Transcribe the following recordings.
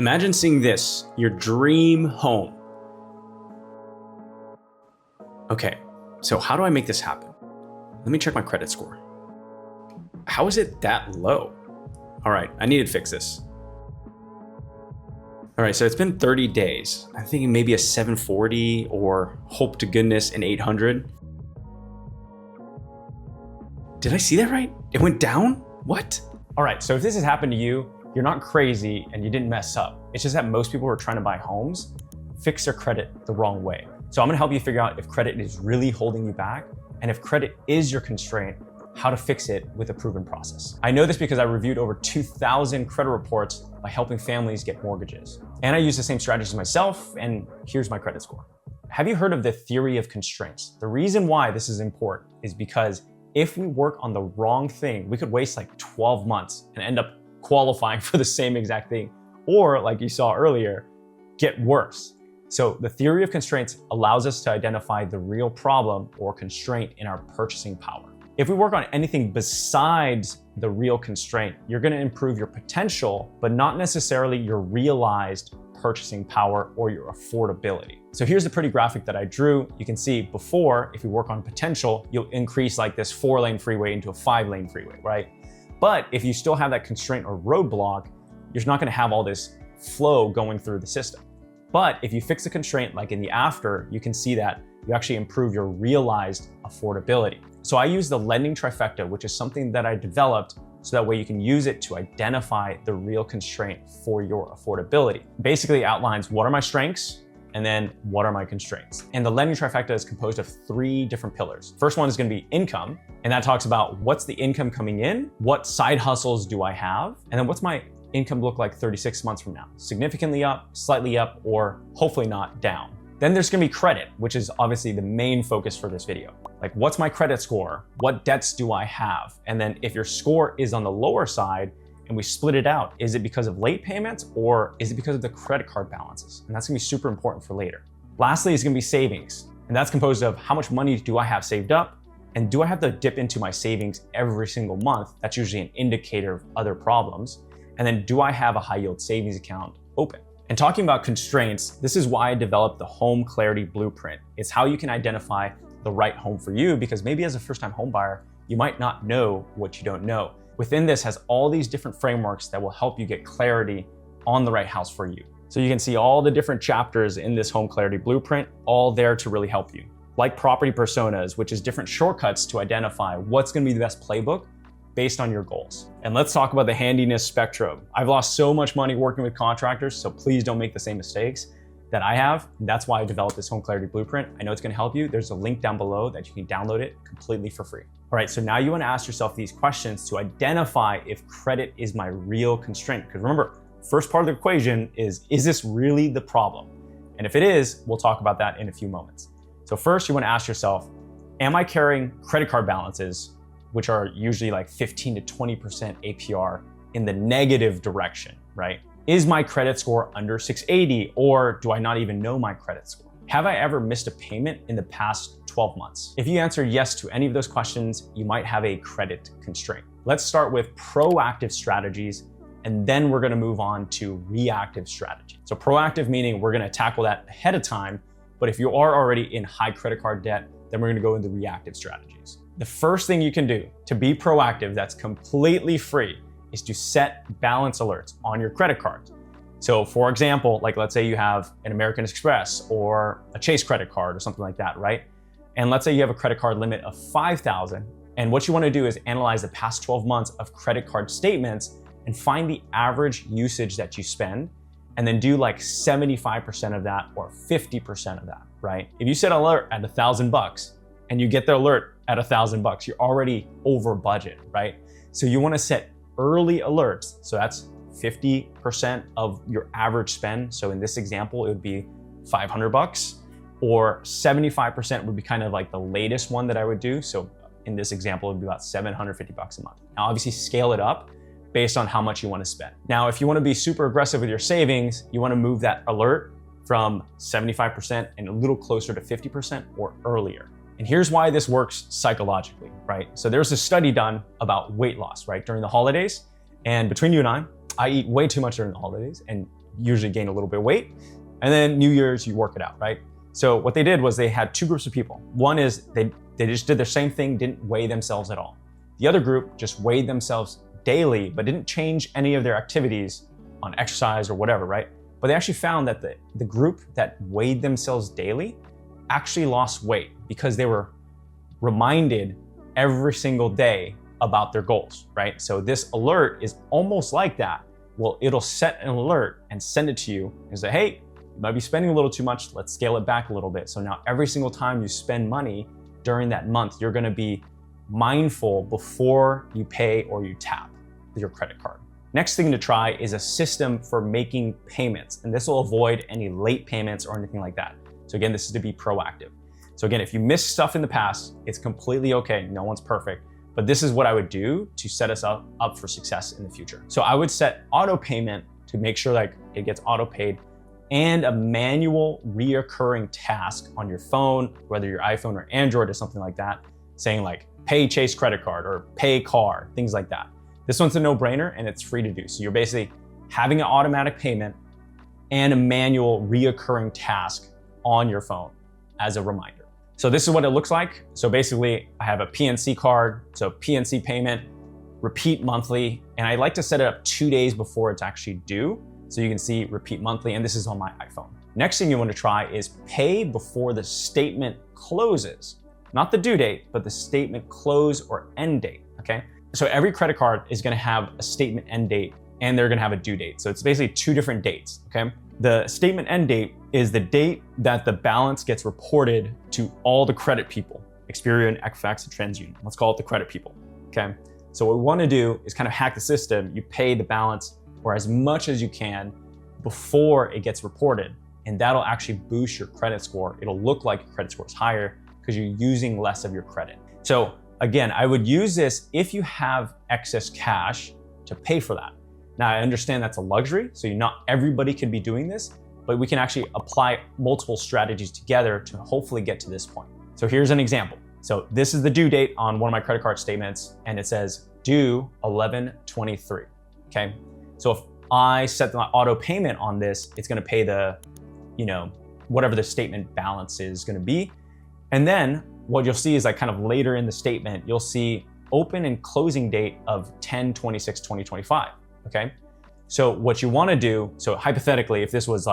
Imagine seeing this, your dream home. Okay, so how do I make this happen? Let me check my credit score. How is it that low? All right, I need to fix this. All right, so it's been 30 days. I'm thinking maybe a 740 or hope to goodness an 800. Did I see that right? It went down? What? All right, so if this has happened to you, you're not crazy and you didn't mess up. It's just that most people who are trying to buy homes fix their credit the wrong way. So I'm gonna help you figure out if credit is really holding you back, and if credit is your constraint, how to fix it with a proven process. I know this because I reviewed over 2,000 credit reports by helping families get mortgages. And I use the same strategies myself, and here's my credit score. Have you heard of the theory of constraints? The reason why this is important is because if we work on the wrong thing, we could waste like 12 months and end up qualifying for the same exact thing, or like you saw earlier, get worse. So the theory of constraints allows us to identify the real problem or constraint in our purchasing power. If we work on anything besides the real constraint, you're gonna improve your potential, but not necessarily your realized purchasing power or your affordability. So here's the pretty graphic that I drew. You can see before, if you work on potential, you'll increase like this 4-lane freeway into a 5-lane freeway, right? But if you still have that constraint or roadblock, you're not gonna have all this flow going through the system. But if you fix the constraint like in the after, you can see that you actually improve your realized affordability. So I use the lending trifecta, which is something that I developed so that way you can use it to identify the real constraint for your affordability. Basically it outlines what are my strengths and then what are my constraints. And the lending trifecta is composed of 3 different pillars. First one is gonna be income, and that talks about what's the income coming in, what side hustles do I have, and then what's my income look like 36 months from now? Significantly up, slightly up, or hopefully not down. Then there's gonna be credit, which is obviously the main focus for this video. Like what's my credit score? What debts do I have? And then if your score is on the lower side and we split it out, is it because of late payments or is it because of the credit card balances? And that's gonna be super important for later. Lastly, is gonna be savings. And that's composed of how much money do I have saved up? And do I have to dip into my savings every single month? That's usually an indicator of other problems. And then do I have a high yield savings account open? And talking about constraints, this is why I developed the Home Clarity Blueprint. It's how you can identify the right home for you, because maybe as a first-time home buyer, you might not know what you don't know. Within this has all these different frameworks that will help you get clarity on the right house for you. So you can see all the different chapters in this Home Clarity Blueprint, all there to really help you. Like property personas, which is different shortcuts to identify what's gonna be the best playbook based on your goals. And let's talk about the handiness spectrum. I've lost so much money working with contractors, so please don't make the same mistakes that I have. That's why I developed this Home Clarity Blueprint. I know it's gonna help you. There's a link down below that you can download it completely for free. All right, so now you wanna ask yourself these questions to identify if credit is my real constraint. Because remember, first part of the equation is this really the problem? And if it is, we'll talk about that in a few moments. So first you wanna ask yourself, am I carrying credit card balances which are usually like 15 to 20% APR in the negative direction, right? Is my credit score under 680, or do I not even know my credit score? Have I ever missed a payment in the past 12 months? If you answer yes to any of those questions, you might have a credit constraint. Let's start with proactive strategies, and then we're gonna move on to reactive strategies. So proactive meaning we're gonna tackle that ahead of time, but if you are already in high credit card debt, then we're gonna go into reactive strategies. The first thing you can do to be proactive that's completely free is to set balance alerts on your credit cards. So for example, like let's say you have an American Express or a Chase credit card or something like that, right? And let's say you have a credit card limit of 5,000. And what you wanna do is analyze the past 12 months of credit card statements and find the average usage that you spend, and then do like 75% of that or 50% of that, right? If you set an alert at $1,000 and you get the alert at $1,000, you're already over budget, right? So you wanna set early alerts. So that's 50% of your average spend. So in this example, it would be $500, or 75% would be kind of like the latest one that I would do. So in this example, it would be about $750 a month. Now obviously scale it up based on how much you wanna spend. Now, if you wanna be super aggressive with your savings, you wanna move that alert from 75% and a little closer to 50% or earlier. And here's why this works psychologically, right? So there's a study done about weight loss, right? During the holidays, and between you and I eat way too much during the holidays, and usually gain a little bit of weight. And then New Year's, you work it out, right? So what they did was they had two groups of people. One is they just did the same thing, didn't weigh themselves at all. The other group just weighed themselves daily, but didn't change any of their activities on exercise or whatever, right? But they actually found that the group that weighed themselves daily actually lost weight because they were reminded every single day about their goals, right? So this alert is almost like that. Well, it'll set an alert and send it to you and say, hey, you might be spending a little too much. Let's scale it back a little bit. So now every single time you spend money during that month, you're going to be mindful before you pay or you tap your credit card. Next thing to try is a system for making payments, and this will avoid any late payments or anything like that. So again, this is to be proactive. So again, if you missed stuff in the past, it's completely okay. No one's perfect, but this is what I would do to set us up for success in the future. So I would set auto payment to make sure like it gets auto paid, and a manual reoccurring task on your phone, whether your iPhone or Android or something like that, saying like pay Chase credit card or pay car, things like that. This one's a no-brainer and it's free to do. So you're basically having an automatic payment and a manual reoccurring task on your phone as a reminder. So this is what it looks like. So basically I have a PNC card, so PNC payment, repeat monthly, and I like to set it up 2 days before it's actually due. So you can see repeat monthly, and this is on my iPhone. Next thing you want to try is pay before the statement closes. Not the due date, but the statement close or end date, okay? So every credit card is gonna have a statement end date and they're gonna have a due date. So it's basically two different dates, okay? The statement end date is the date that the balance gets reported to all the credit people, Experian, Equifax, and TransUnion. Let's call it the credit people, okay? So what we wanna do is kind of hack the system. You pay the balance or as much as you can before it gets reported, and that'll actually boost your credit score. It'll look like your credit score is higher because you're using less of your credit. So again, I would use this if you have excess cash to pay for that. Now, I understand that's a luxury, so not everybody can be doing this, but we can actually apply multiple strategies together to hopefully get to this point. So here's an example. So this is the due date on one of my credit card statements, and it says due 11/23, okay? So if I set my auto payment on this, it's gonna pay the, whatever the statement balance is gonna be. And then what you'll see is like kind of later in the statement, you'll see open and closing date of 10/26/2025, okay? So what you wanna do, so hypothetically, if this was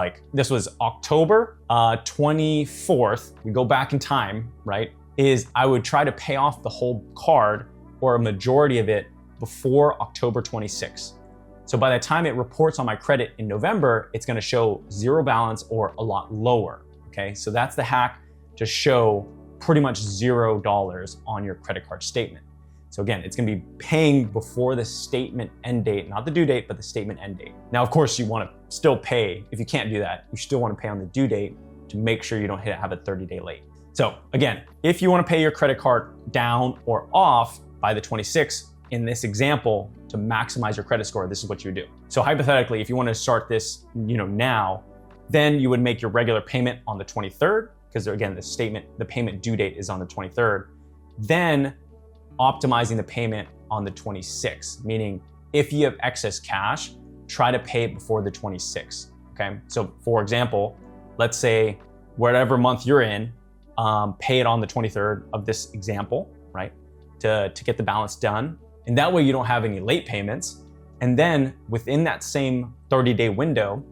October 24th, we go back in time, right? Is I would try to pay off the whole card or a majority of it before October 26th. So by the time it reports on my credit in November, it's gonna show zero balance or a lot lower, okay? So that's the hack to show pretty much $0 on your credit card statement. So again, it's gonna be paying before the statement end date, not the due date, but the statement end date. Now, of course, you wanna still pay. If you can't do that, you still wanna pay on the due date to make sure you don't have a 30-day late. So again, if you wanna pay your credit card down or off by the 26th, in this example, to maximize your credit score, this is what you would do. So hypothetically, if you wanna start this now, then you would make your regular payment on the 23rd, because again, the payment due date is on the 23rd. Then optimizing the payment on the 26th, meaning if you have excess cash, try to pay it before the 26th, okay? So for example, let's say whatever month you're in, pay it on the 23rd of this example, right? To get the balance done. And that way you don't have any late payments. And then within that same 30-day window,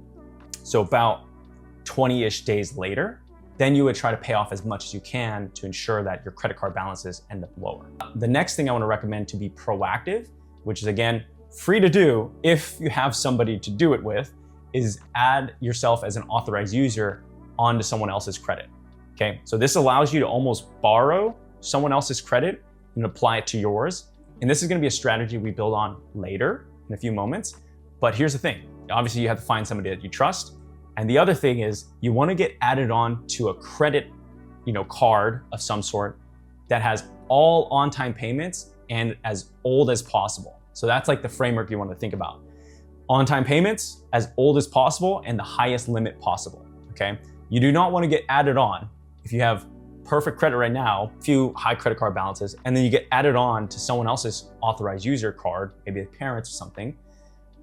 so about 20-ish days later, then you would try to pay off as much as you can to ensure that your credit card balances end up lower. The next thing I want to recommend to be proactive, which is again, free to do if you have somebody to do it with, is add yourself as an authorized user onto someone else's credit, okay? So this allows you to almost borrow someone else's credit and apply it to yours. And this is gonna be a strategy we build on later in a few moments. But here's the thing, obviously you have to find somebody that you trust. And the other thing is you wanna get added on to a credit card of some sort that has all on-time payments and as old as possible. So that's like the framework you wanna think about. On-time payments, as old as possible, and the highest limit possible, okay? You do not wanna get added on if you have perfect credit right now, few high credit card balances, and then you get added on to someone else's authorized user card, maybe a parent's or something,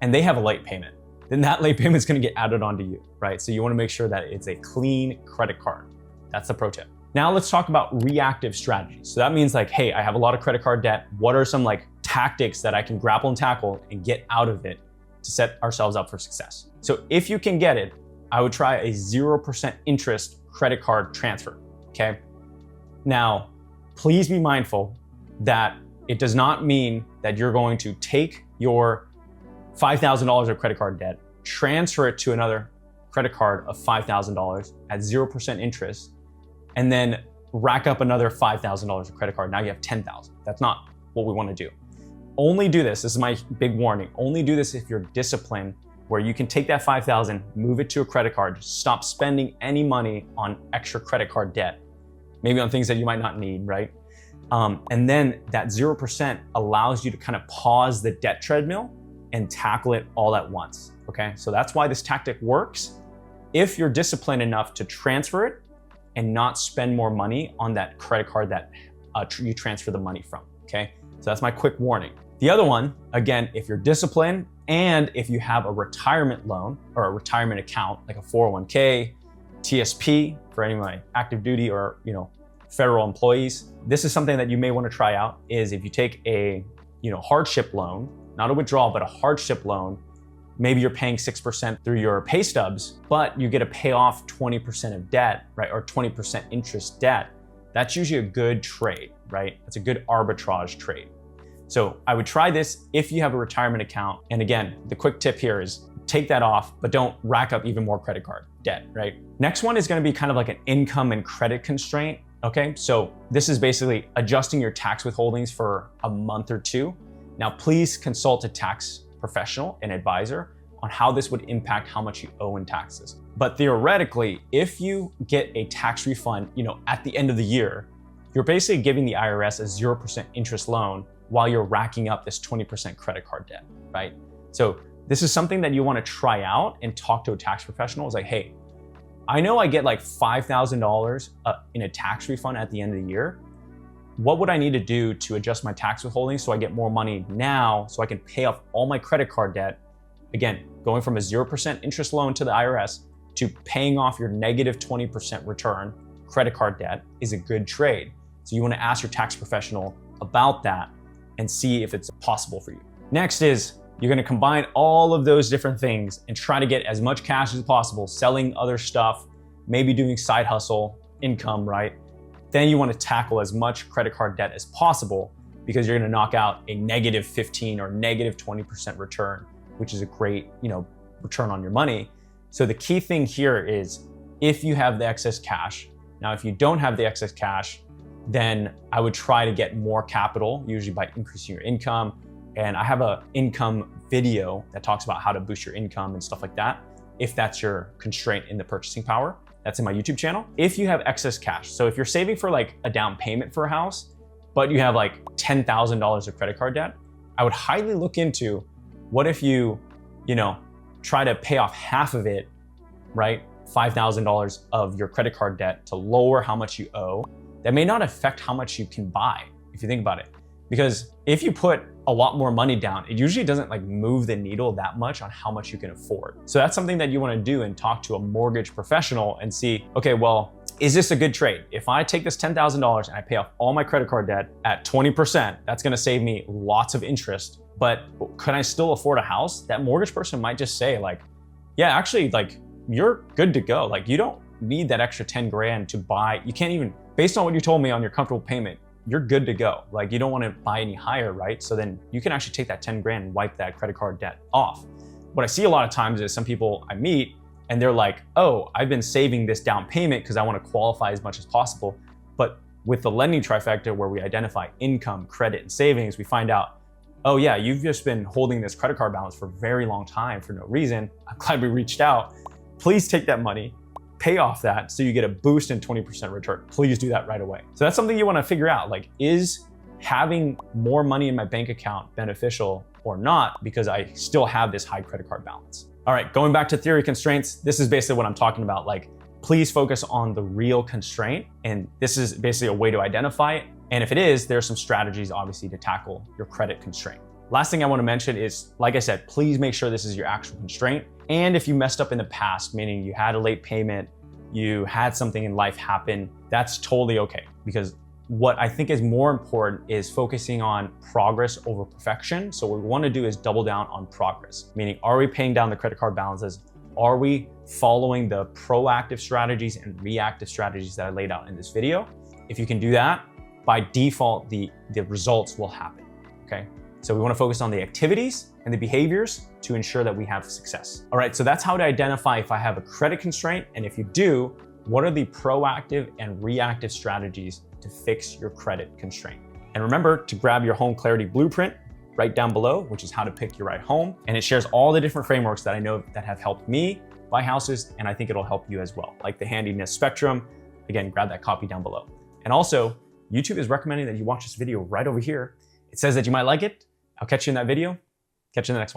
and they have a late payment. then that late payment is going to get added onto you, right? So you want to make sure that it's a clean credit card. That's the pro tip. Now let's talk about reactive strategies. So that means like, hey, I have a lot of credit card debt. What are some like tactics that I can grapple and tackle and get out of it to set ourselves up for success? So if you can get it, I would try a 0% interest credit card transfer, okay? Now, please be mindful that it does not mean that you're going to take your $5,000 of credit card debt, transfer it to another credit card of $5,000 at 0% interest, and then rack up another $5,000 of credit card. Now you have $10,000. That's not what we want to do. Only do this is my big warning, only do this if you're disciplined, where you can take that $5,000, move it to a credit card, stop spending any money on extra credit card debt, maybe on things that you might not need, right? And then that 0% allows you to kind of pause the debt treadmill and tackle it all at once, okay? So that's why this tactic works if you're disciplined enough to transfer it and not spend more money on that credit card that you transfer the money from, okay? So that's my quick warning. The other one, again, if you're disciplined and if you have a retirement loan or a retirement account, like a 401k, TSP for any of my active duty or, federal employees, this is something that you may want to try out is if you take a, hardship loan, not a withdrawal, but a hardship loan, maybe you're paying 6% through your pay stubs, but you get to pay off 20% of debt, right? Or 20% interest debt. That's usually a good trade, right? That's a good arbitrage trade. So I would try this if you have a retirement account. And again, the quick tip here is take that off, but don't rack up even more credit card debt, right? Next one is going to be kind of like an income and credit constraint. Okay, so this is basically adjusting your tax withholdings for a month or two. Now, please consult a tax professional, an advisor, on how this would impact how much you owe in taxes. But theoretically, if you get a tax refund, at the end of the year, you're basically giving the IRS a 0% interest loan while you're racking up this 20% credit card debt, right? So this is something that you want to try out and talk to a tax professional. It's like, hey, I know I get like $5,000 in a tax refund at the end of the year. What would I need to do to adjust my tax withholding so I get more money now so I can pay off all my credit card debt? Again, going from a 0% interest loan to the IRS to paying off your negative 20% return credit card debt is a good trade. So you want to ask your tax professional about that and see if it's possible for you. Next is you're going to combine all of those different things and try to get as much cash as possible, selling other stuff, maybe doing side hustle income, right? Then you want to tackle as much credit card debt as possible because you're going to knock out a negative 15 or negative 20% return, which is a great, return on your money. So the key thing here is if you have the excess cash. Now, if you don't have the excess cash, then I would try to get more capital, usually by increasing your income. And I have an income video that talks about how to boost your income and stuff like that, if that's your constraint in the purchasing power. That's in my YouTube channel. If you have excess cash, so if you're saving for like a down payment for a house, but you have like $10,000 of credit card debt, I would highly look into what if you, try to pay off half of it, right? $5,000 of your credit card debt to lower how much you owe. That may not affect how much you can buy, if you think about it. Because if you put a lot more money down, it usually doesn't like move the needle that much on how much you can afford. So that's something that you want to do and talk to a mortgage professional and see, okay, well, is this a good trade? If I take this $10,000 and I pay off all my credit card debt at 20%, that's going to save me lots of interest. But could I still afford a house? That mortgage person might just say like, yeah, actually, like you're good to go. Like you don't need that extra 10 grand to buy. You can't even, based on what you told me on your comfortable payment, you're good to go. Like you don't want to buy any higher, right? So then you can actually take that 10 grand and wipe that credit card debt off. What I see a lot of times is some people I meet and they're like, oh, I've been saving this down payment because I want to qualify as much as possible. But with the lending trifecta where we identify income, credit, and savings, we find out, oh yeah, you've just been holding this credit card balance for a very long time for no reason. I'm glad we reached out. Please take that money, pay off that so you get a boost in 20% return. Please do that right away. So that's something you want to figure out. Like, is having more money in my bank account beneficial or not because I still have this high credit card balance? All right, going back to theory constraints, this is basically what I'm talking about. Like, please focus on the real constraint. And this is basically a way to identify it. And if it is, there's some strategies obviously to tackle your credit constraint. Last thing I want to mention is, like I said, please make sure this is your actual constraint. And if you messed up in the past, meaning you had a late payment, you had something in life happen, that's totally okay. Because what I think is more important is focusing on progress over perfection. So what we want to do is double down on progress, meaning are we paying down the credit card balances? Are we following the proactive strategies and reactive strategies that I laid out in this video? If you can do that, by default, the results will happen, okay? So we want to focus on the activities and the behaviors to ensure that we have success. All right, so that's how to identify if I have a credit constraint, and if you do, what are the proactive and reactive strategies to fix your credit constraint. And remember to grab your home clarity blueprint right down below, which is how to pick your right home. And it shares all the different frameworks that I know that have helped me buy houses, and I think it'll help you as well, like the handiness spectrum. Again, grab that copy down below. And also, YouTube is recommending that you watch this video right over here. It says that you might like it. I'll catch you in that video. Catch you in the next one.